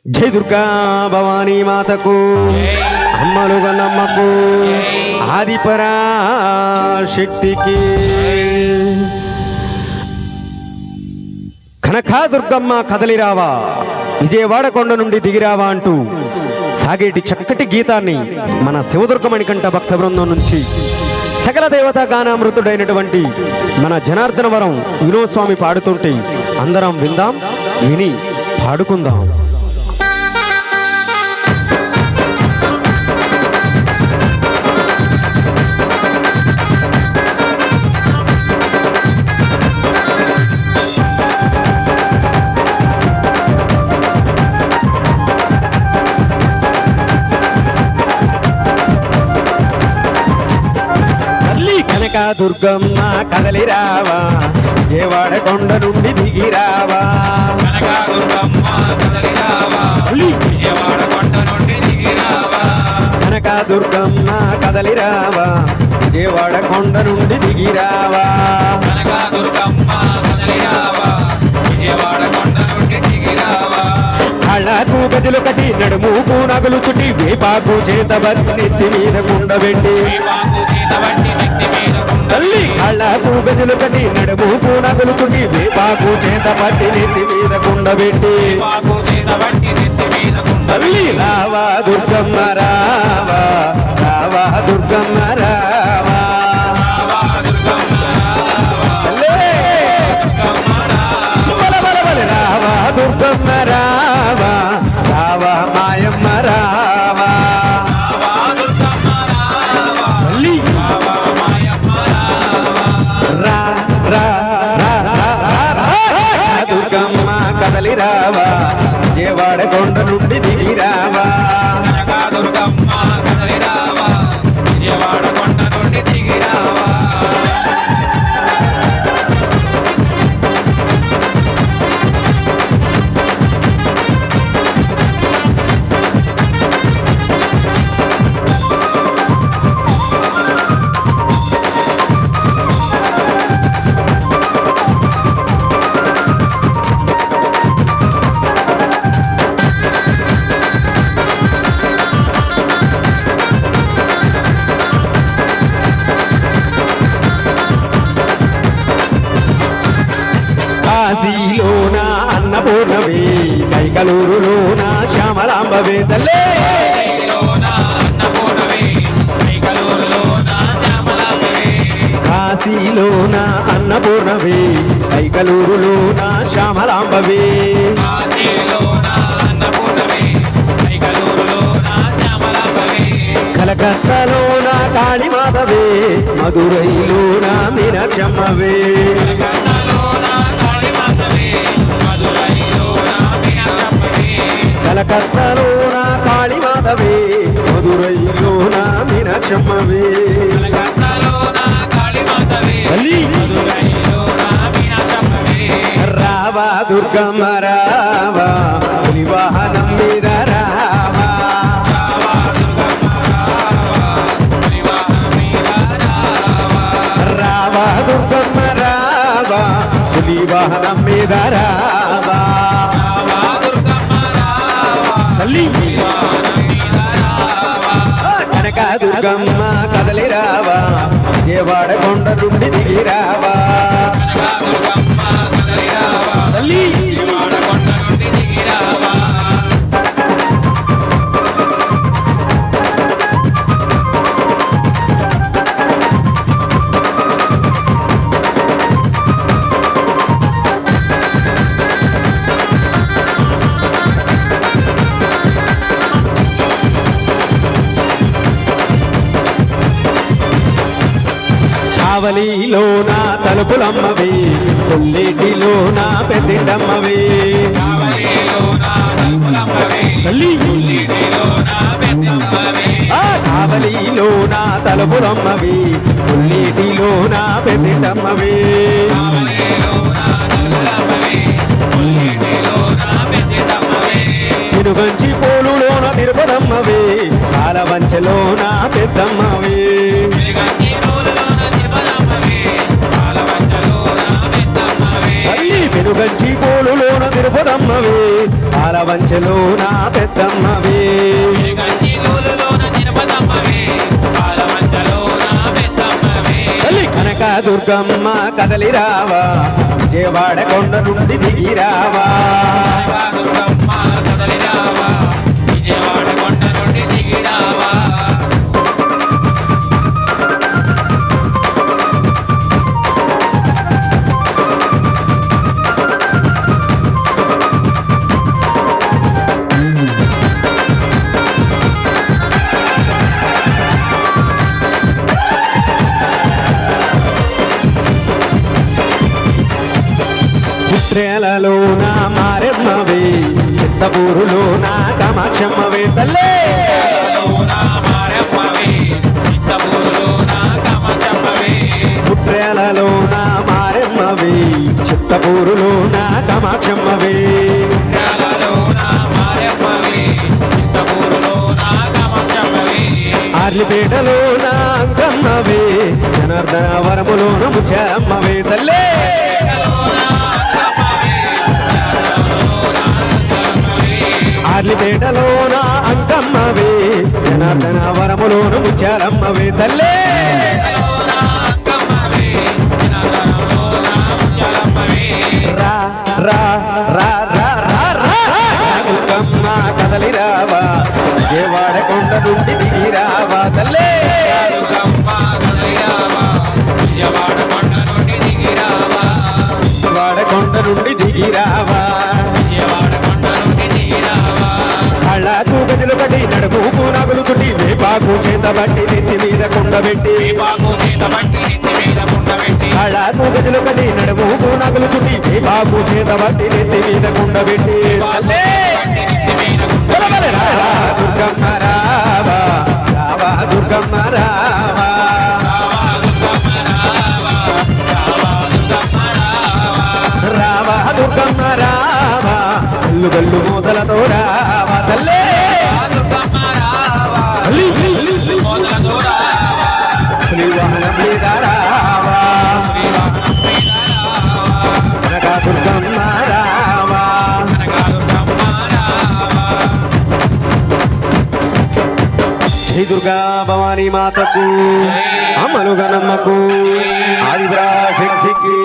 జై దుర్గా భవానీ మాతకు అమ్మలుగా నమ్మకు ఆదిపరా శక్తికి కనకా దుర్గమ్మ కదలిరావా విజయవాడ కొండ నుండి దిగిరావా అంటూ సాగేటి చక్కటి గీతాన్ని మన శివదుర్గమణికంఠ భక్త బృందం నుంచి సకల దేవతా గానామృతుడైనటువంటి మన జనార్దనవరం వినోస్వామి పాడుతుంటే అందరం విందాం, విని పాడుకుందాం. కనకా దుర్గమ్మ కదలిరావా విజయవాడ కొండ నుండి దిగిరావా. కనకా దుర్గమ్మ కదలిరావా విజయవాడ కొండ నుండి దిగిరావా. కనకా దుర్గమ్మ కదలిరావా విజయవాడ కొండ నుండి దిగిరావా. కనకా దుర్గమ్మ కదలిరావా విజయవాడ కొండ నుండి దిగిరావా. కళ్ళకు గజలు కట్టి నడుముకు నగలు చుట్టి వేపాకు చేత నెత్తి మీద కుండబెట్టి తల్లి కళ్ళకు గజలు కట్టి నడుముకు నగలు చుట్టి వేపాకు చేత పట్టి నెత్తి మీద కుండబెట్టి తల్లి రావా దుర్గమ్మ రావా, రావా దుర్గమ్మ రావా. రావా దుర్గమ్మ రావా, రావా మాయమ్మ రావా. దుర్గమ్మ కదలి రావా విజయవాడ కొండ నుండి దిగిరావా. దుర్గమ్మ కదలి రావా విజయవాడ కొండ నుండి దిగిరావా. కాశీలోన అన్నపూర్ణవే కైకలూరులోన శ్యామలాంబవే తల్లే. కాశీలోన అన్నపూర్ణవే కైకలూరులోన శ్యామలాంబవే. కలకత్తాలోన కాళీమాధవే మధురైలోన మీనాక్షమ్మవే. కలకత్తాలోన కాళీమాధవే మధురైలోన మీనాక్షమ్మవే. రావా దుర్గమ్మ రావా వివాహనం మీద రావా. రావా దుర్గమ్మ రావా వివాహనం మీద రావా. కనకా దుర్గమ్మ కదలి రావా విజయవాడ కొండ నుండి దిగిరావా. కావలిలోన తలుపులమ్మవే కొల్లేటిలోన పెద్దిండమ్మవే. కావలిలోన తలుపులమ్మవే కొల్లేటిలోన పెద్దిండమ్మవే. తిరుగంచి పోలులోన తిరుపతమ్మవే కాలవంచలోన పెద్దమ్మవే. పెనుగంచి పోలులోన తిరుపతమ్మవే వంచెలో నా పెద్దమ్మవే గంజిలోన తిరుపతమ్మవే పాలమంచలోన పెద్దమ్మవే తల్లి కనక దుర్గమ్మ కదలి రావా విజయవాడ కొండ నుండి దిగి రావా దుర్గమ్మ కదలి రావా విజయవాడ కొండ నుండి దిగి రావా పుత్రేలలోన మారెమ్మవే చిత్తపూరులోన కామాక్షమ్మవే తల్లే పుత్రేలలోన మారెమ్మవే చిత్తపూరులోన కామాక్షమ్మవే ఆర్లిపేటలోన అంకమ్మవే జనార్దన వరములోన ముచ్చమ్మవే తల్లే ఆర్లిపేటలోన అంకమ్మవే జనార్దన వరములోన ముచ్చారమ్మవే తల్లే రా రా రా రా రా రా దుర్గమ్మ కదలి రావా విజయవాడ కొండ నుండి దిగి రావా తల్లే విజయవాడ కొండ నుండి దిగి రావా వాడ కొండ నుండి దిగి రావా విజయవాడ కొండ నుండి దిగి రావా కళ్ళకు గజలు కట్టి నడుముకు నగులు చుట్టి వేపాకు చేత బట్టి నెత్తి మీద కుండబెట్టి పాకు చేత బట్టి నెత్తి మీద కుండ పెట్టి కళ్ళకు గజలు కట్టి నడుముకు నగులు చుట్టి వేపాకు చేత బట్టి నెత్తి మీద కుండబెట్టి తల్లే బలబల రావా దుర్గమ్మ రావా రావా దుర్గమ్మ రావా రావా దుర్గమ్మ రావా గల్లు గల్లు మూతలతో రావా తల్లే పులి వాహనం మీద రావా కనక దుర్గమ్మ రావా శ్రీ దుర్గా భవానీ మాతకు అమ్మలు గణమ్మకు ఆదిపరాశక్తికి